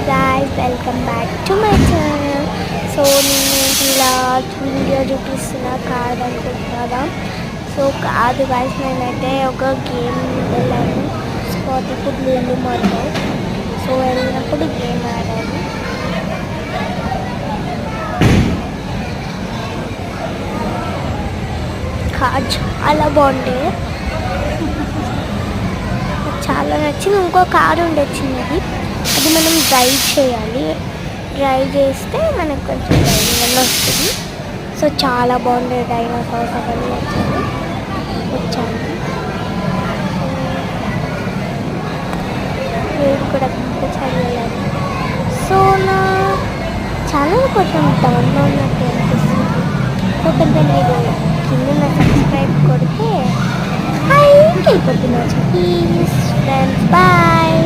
guys, welcome back to my channel. So నేను ఇలా video చూపిస్తున్నా కాదు అనుకుంటున్నారా? సో కాదు guys, నేనైతే ఒక గేమ్ వెళ్ళాను స్పాటిఫుడ్ లీలు మొత్తం. సో వెళ్ళినప్పుడు గేమ్ ఆడాను. చాలా బాగుండే, చాలా నచ్చింది. ఇంకో కారు ఉండొచ్చినది, అది మనం డ్రైవ్ చేయాలి. డ్రైవ్ చేస్తే మనకు కొంచెం డ్రైవింగ్ అన్న వస్తుంది. సో చాలా బాగుండే, డైనోసార్స్ అవన్నీ వచ్చాను. నేను కూడా కంపల్సరీ వెళ్ళాను. సో నా ఛానల్ కొంచెం డౌన్లో ఉన్నట్టు అనిపిస్తుంది. సో కొంచెం మీరు కింద సబ్స్క్రైబ్ కొడితే హాయ్ వెళ్ళిపోతున్నా. Please friends, bye.